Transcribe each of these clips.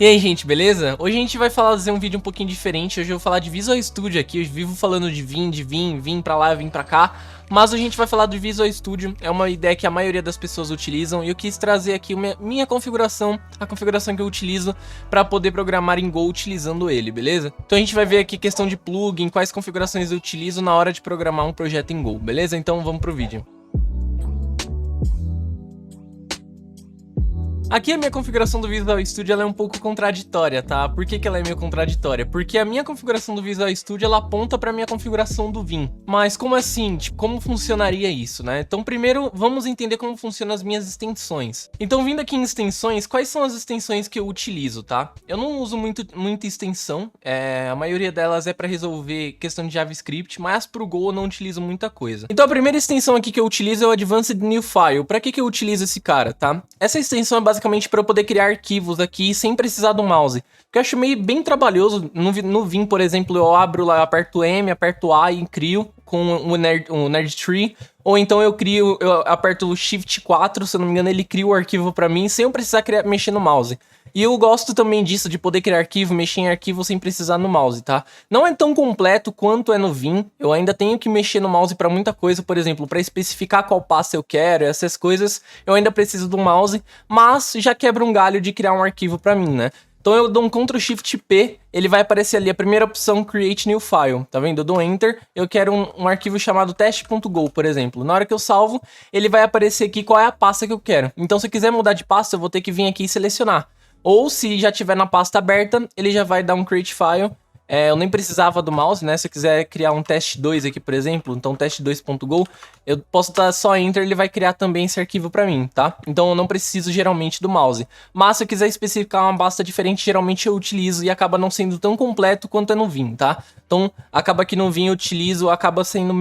E aí, gente, beleza? Hoje a gente vai fazer um vídeo um pouquinho diferente. Hoje eu vou falar de Visual Studio aqui. Eu vivo falando de vim pra lá, vim pra cá. Mas hoje a gente vai falar do Visual Studio. É uma ideia que a maioria das pessoas utilizam. E eu quis trazer aqui minha configuração, a configuração que eu utilizo pra poder programar em Go utilizando ele, beleza? Então a gente vai ver aqui questão de plugin, quais configurações eu utilizo na hora de programar um projeto em Go, beleza? Então vamos pro vídeo. Aqui a minha configuração do Visual Studio ela é um pouco contraditória, tá? Por que ela é meio contraditória? Porque a minha configuração do Visual Studio ela aponta para a minha configuração do Vim. Mas como assim? Tipo, como funcionaria isso, né? Então primeiro vamos entender como funcionam as minhas extensões. Então vindo aqui em extensões, quais são as extensões que eu utilizo, tá? Eu não uso muita extensão, a maioria delas é para resolver questão de JavaScript, mas pro Go eu não utilizo muita coisa. Então a primeira extensão aqui que eu utilizo é o Advanced New File. Para que eu utilizo esse cara, tá? Essa extensão é basicamente para eu poder criar arquivos aqui sem precisar do mouse. Porque eu acho meio bem trabalhoso. No Vim, por exemplo, eu abro lá, aperto M, aperto A e crio com o Nerd Tree. Ou então eu aperto o Shift 4, se eu não me engano, ele cria o arquivo para mim sem eu precisar mexer no mouse. E eu gosto também disso, de poder criar arquivo, mexer em arquivo sem precisar no mouse, tá? Não é tão completo quanto é no Vim, eu ainda tenho que mexer no mouse para muita coisa, por exemplo, para especificar qual pasta eu quero, essas coisas, eu ainda preciso do mouse, mas já quebra um galho de criar um arquivo para mim, né? Então eu dou um Ctrl Shift P, ele vai aparecer ali a primeira opção, Create New File, tá vendo? Eu dou Enter, eu quero um arquivo chamado test.go, por exemplo. Na hora que eu salvo, ele vai aparecer aqui qual é a pasta que eu quero. Então se eu quiser mudar de pasta, eu vou ter que vir aqui e selecionar. Ou se já tiver na pasta aberta, ele já vai dar um Create File. Eu nem precisava do mouse, né? Se eu quiser criar um test2 aqui, por exemplo, então test2.go, eu posso dar só Enter, ele vai criar também esse arquivo pra mim, tá? Então eu não preciso geralmente do mouse. Mas se eu quiser especificar uma pasta diferente, geralmente eu utilizo e acaba não sendo tão completo quanto é no Vim, tá? Então acaba que no Vim eu utilizo, acaba sendo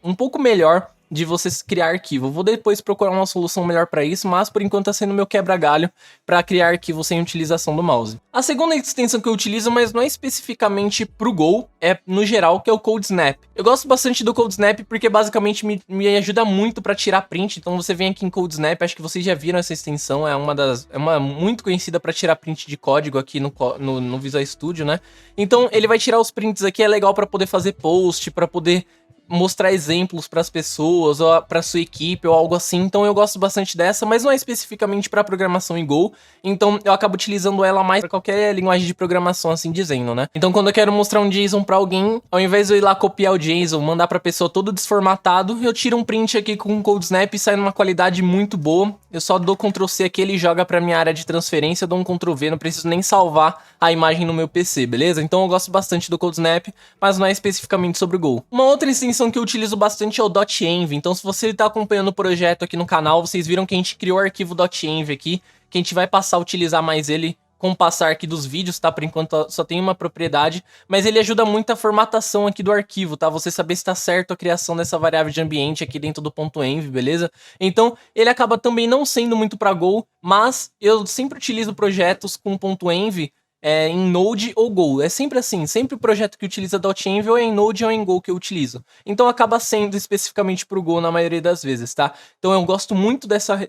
um pouco melhor de você criar arquivo. Eu vou depois procurar uma solução melhor para isso, mas por enquanto tá sendo meu quebra-galho para criar arquivo sem utilização do mouse. A segunda extensão que eu utilizo, mas não é especificamente pro Go, é no geral, que é o CodeSnap. Eu gosto bastante do CodeSnap porque basicamente me ajuda muito para tirar print. Então você vem aqui em CodeSnap, acho que vocês já viram essa extensão, é uma muito conhecida para tirar print de código aqui no Visual Studio, né? Então ele vai tirar os prints aqui, é legal para poder fazer post, para poder mostrar exemplos para as pessoas, ou para sua equipe, ou algo assim. Então eu gosto bastante dessa, mas não é especificamente para programação em Go, então eu acabo utilizando ela mais para qualquer linguagem de programação, assim dizendo, né? Então quando eu quero mostrar um JSON para alguém, ao invés de eu ir lá copiar o JSON, mandar para a pessoa todo desformatado, eu tiro um print aqui com o CodeSnap e sai numa qualidade muito boa. Eu só dou Ctrl C aqui, ele joga para minha área de transferência, eu dou um Ctrl V, não preciso nem salvar a imagem no meu PC, beleza? Então eu gosto bastante do CodeSnap, mas não é especificamente sobre o Go. Uma outra extensão que eu utilizo bastante é o .env, então se você está acompanhando o projeto aqui no canal, vocês viram que a gente criou o arquivo .env aqui, que a gente vai passar a utilizar mais ele com o passar aqui dos vídeos, tá? Por enquanto só tem uma propriedade, mas ele ajuda muito a formatação aqui do arquivo, tá? Você saber se tá certo a criação dessa variável de ambiente aqui dentro do .env, beleza? Então, ele acaba também não sendo muito para Go, mas eu sempre utilizo projetos com .env em Node ou Go. É sempre assim, sempre o projeto que utiliza .env ou é em Node ou em Go que eu utilizo. Então acaba sendo especificamente para o Go na maioria das vezes, tá? Então eu gosto muito dessa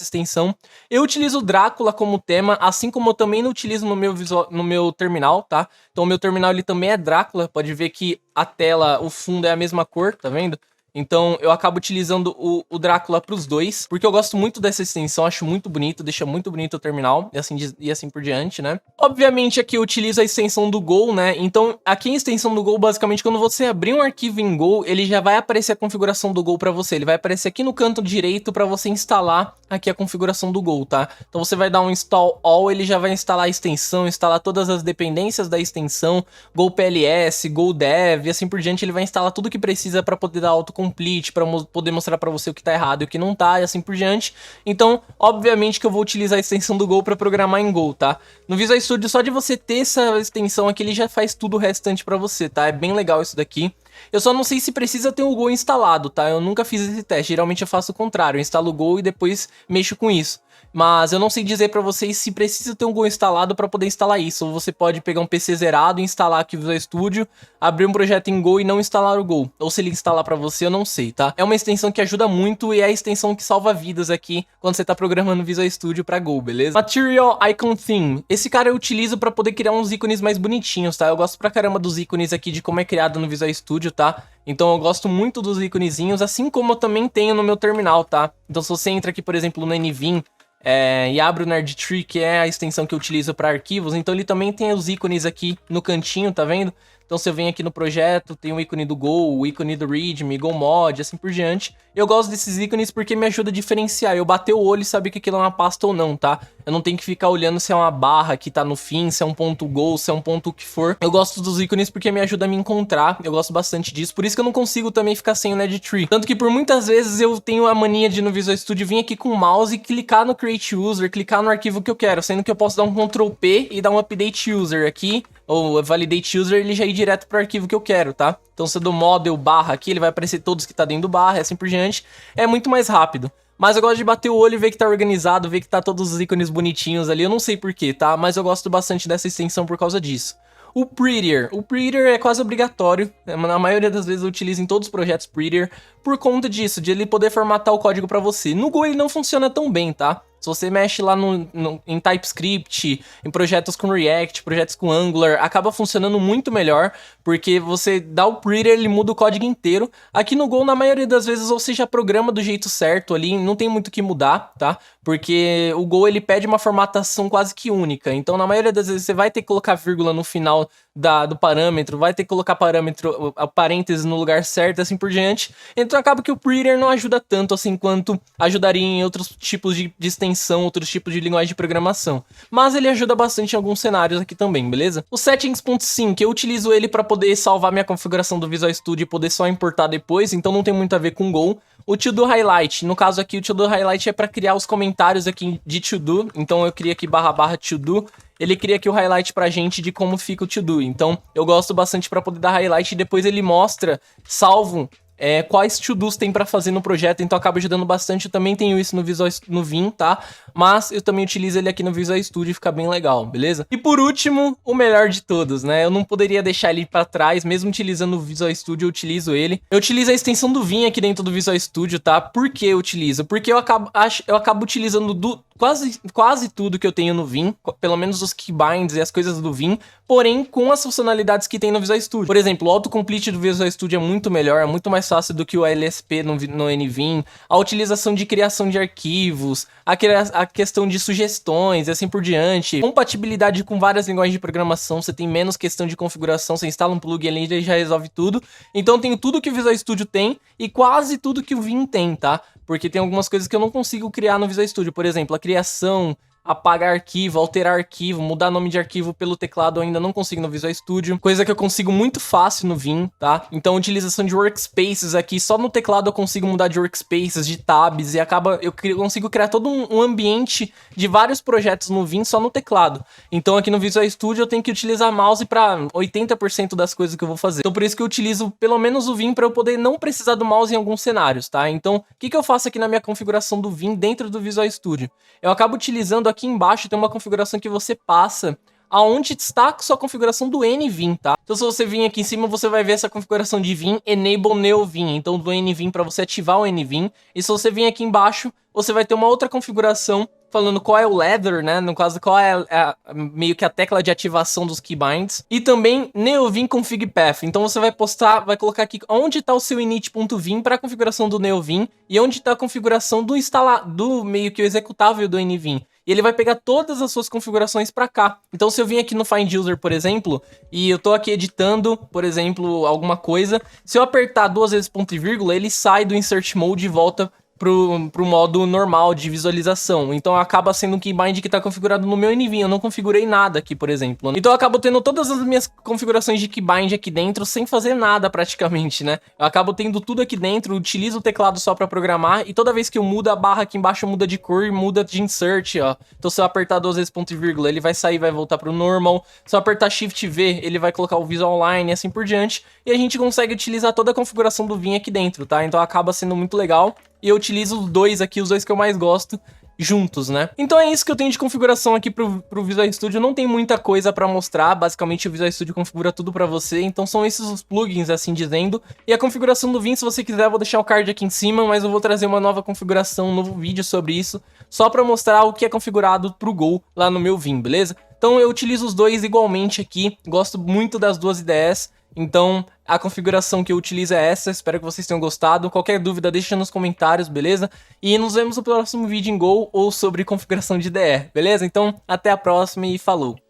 extensão. Eu utilizo o Drácula como tema, assim como eu também não utilizo no meu terminal, tá? Então o meu terminal ele também é Drácula, pode ver que a tela, o fundo é a mesma cor, tá vendo? Então eu acabo utilizando o Drácula para os dois, porque eu gosto muito dessa extensão, acho muito bonito, deixa muito bonito o terminal, e assim por diante, né? Obviamente aqui eu utilizo a extensão do Go, né? Então aqui em extensão do Go, basicamente, quando você abrir um arquivo em Go, ele já vai aparecer a configuração do Go para você. Ele vai aparecer aqui no canto direito para você instalar aqui a configuração do Go, tá? Então você vai dar um install all, ele já vai instalar a extensão, instalar todas as dependências da extensão, Go PLS, Go Dev e assim por diante, ele vai instalar tudo que precisa para poder dar autocomplete, para poder mostrar para você o que tá errado e o que não tá, e assim por diante. Então, obviamente que eu vou utilizar a extensão do Go para programar em Go, tá? No Visual Studio, só de você ter essa extensão aqui, ele já faz tudo o restante para você, tá? É bem legal isso daqui. Eu só não sei se precisa ter o Go instalado, tá? Eu nunca fiz esse teste, geralmente eu faço o contrário, eu instalo o Go e depois mexo com isso. mas eu não sei dizer pra vocês se precisa ter um Go instalado pra poder instalar isso, ou você pode pegar um PC zerado, instalar aqui o Visual Studio, abrir um projeto em Go e não instalar o Go, ou se ele instalar pra você, eu não sei, tá? É uma extensão que ajuda muito e é a extensão que salva vidas aqui quando você tá programando Visual Studio pra Go, beleza? Material Icon Theme, esse cara eu utilizo pra poder criar uns ícones mais bonitinhos, tá? Eu gosto pra caramba dos ícones aqui de como é criado no Visual Studio, tá? Então eu gosto muito dos íconezinhos, assim como eu também tenho no meu terminal, tá? Então se você entra aqui, por exemplo, no NVim, e abre o Nerdtree, que é a extensão que eu utilizo para arquivos, então ele também tem os ícones aqui no cantinho, tá vendo? Então se eu venho aqui no projeto, tem o ícone do Go, o ícone do README, Go Mod, assim por diante. Eu gosto desses ícones porque me ajuda a diferenciar. Eu bater o olho e saber que aquilo é uma pasta ou não, tá? Eu não tenho que ficar olhando se é uma barra que tá no fim, se é um ponto Go, se é um ponto o que for. Eu gosto dos ícones porque me ajuda a me encontrar. Eu gosto bastante disso. Por isso que eu não consigo também ficar sem o Nerdtree. Tanto que por muitas vezes eu tenho a mania de no Visual Studio vir aqui com o mouse e clicar no Create User, clicar no arquivo que eu quero. Sendo que eu posso dar um Ctrl P e dar um Update User aqui, ou Validate User, ele já ir direto pro arquivo que eu quero, tá? Então se eu dou model barra aqui, ele vai aparecer todos que tá dentro do barra e assim por diante. É muito mais rápido. Mas eu gosto de bater o olho e ver que tá organizado, ver que tá todos os ícones bonitinhos ali. Eu não sei porquê, tá? Mas eu gosto bastante dessa extensão por causa disso. O Prettier. O Prettier é quase obrigatório. Na maioria das vezes eu utilizo em todos os projetos Prettier por conta disso, de ele poder formatar o código pra você. No Go ele não funciona tão bem, tá? Se você mexe lá em TypeScript, em projetos com React, projetos com Angular, acaba funcionando muito melhor, porque você dá o Prettier, ele muda o código inteiro. Aqui no Go, na maioria das vezes, você já programa do jeito certo ali, não tem muito o que mudar, tá? Porque o Go, ele pede uma formatação quase que única. Então, na maioria das vezes, você vai ter que colocar vírgula no final do parâmetro, vai ter que colocar parênteses no lugar certo, assim por diante. Então, acaba que o Prettier não ajuda tanto, assim, quanto ajudaria em outros tipos de extensão, outros tipos de linguagem de programação. Mas ele ajuda bastante em alguns cenários aqui também, beleza? O Settings.sync, eu utilizo ele para poder salvar minha configuração do Visual Studio e poder só importar depois, então não tem muito a ver com Go. O To Do Highlight, no caso aqui o To Do Highlight é para criar os comentários aqui de To Do, então eu crio aqui / To Do, ele cria aqui o highlight pra gente de como fica o To Do, então eu gosto bastante para poder dar highlight e depois ele mostra, salvo, quais to-dos tem pra fazer no projeto, então acaba ajudando bastante. Eu também tenho isso no Vim, tá? Mas eu também utilizo ele aqui no Visual Studio e fica bem legal, beleza? E por último, o melhor de todos, né? Eu não poderia deixar ele pra trás, mesmo utilizando o Visual Studio, eu utilizo ele. Eu utilizo a extensão do Vim aqui dentro do Visual Studio, tá? Por que eu utilizo? Porque eu acabo utilizando quase tudo que eu tenho no Vim, pelo menos os keybinds e as coisas do Vim, porém com as funcionalidades que tem no Visual Studio. Por exemplo, o autocomplete do Visual Studio é muito melhor, é muito mais fácil do que o LSP no NVim, a utilização de criação de arquivos, a questão de sugestões e assim por diante, compatibilidade com várias linguagens de programação, você tem menos questão de configuração, você instala um plugin ali e já resolve tudo. Então eu tenho tudo que o Visual Studio tem e quase tudo que o Vim tem, tá? Porque tem algumas coisas que eu não consigo criar no Visual Studio, por exemplo, a criação, apagar arquivo, alterar arquivo, mudar nome de arquivo pelo teclado eu ainda não consigo no Visual Studio, coisa que eu consigo muito fácil no Vim, tá? Então a utilização de workspaces aqui, só no teclado eu consigo mudar de workspaces, de tabs, e eu consigo criar todo um ambiente de vários projetos no Vim só no teclado. Então aqui no Visual Studio eu tenho que utilizar mouse para 80% das coisas que eu vou fazer. Então por isso que eu utilizo pelo menos o Vim para eu poder não precisar do mouse em alguns cenários, tá? Então o que eu faço aqui na minha configuração do Vim dentro do Visual Studio? Eu acabo utilizando aqui embaixo, tem uma configuração que você passa aonde está a sua configuração do NVim, tá? Então se você vir aqui em cima, você vai ver essa configuração de Vim, Enable NeoVim, então do NVim para você ativar o NVim. E se você vir aqui embaixo, você vai ter uma outra configuração falando qual é o ladder, né? No caso, qual é meio que a tecla de ativação dos keybinds. E também NeoVim Config Path. Então você vai colocar aqui onde está o seu init.vim para a configuração do NeoVim e onde está a configuração do meio que o executável do NVim. E ele vai pegar todas as suas configurações para cá. Então se eu vim aqui no Find User, por exemplo, e eu tô aqui editando, por exemplo, alguma coisa, se eu apertar 2 vezes ponto e vírgula, ele sai do Insert Mode e volta pro modo normal de visualização. Então acaba sendo um keybind que tá configurado no meu NVim. Eu não configurei nada aqui, por exemplo. Então eu acabo tendo todas as minhas configurações de keybind aqui dentro sem fazer nada praticamente, né? Eu acabo tendo tudo aqui dentro, utilizo o teclado só pra programar e toda vez que eu mudo a barra aqui embaixo muda de cor e muda de insert, ó. Então se eu apertar 2 vezes ponto e vírgula, ele vai sair e vai voltar pro normal. Se eu apertar Shift V, ele vai colocar o Visual Line e assim por diante. E a gente consegue utilizar toda a configuração do Vim aqui dentro, tá? Então acaba sendo muito legal. E eu utilizo os dois aqui, os dois que eu mais gosto, juntos, né? Então é isso que eu tenho de configuração aqui pro Visual Studio. Não tem muita coisa pra mostrar, basicamente o Visual Studio configura tudo pra você, então são esses os plugins, assim dizendo. E a configuração do Vim, se você quiser, eu vou deixar o card aqui em cima, mas eu vou trazer uma nova configuração, um novo vídeo sobre isso, só pra mostrar o que é configurado pro Go lá no meu Vim, beleza? Então eu utilizo os dois igualmente aqui, gosto muito das duas ideias. Então, a configuração que eu utilizo é essa, espero que vocês tenham gostado. Qualquer dúvida, deixa nos comentários, beleza? E nos vemos no próximo vídeo em Go ou sobre configuração de IDE, beleza? Então, até a próxima e falou!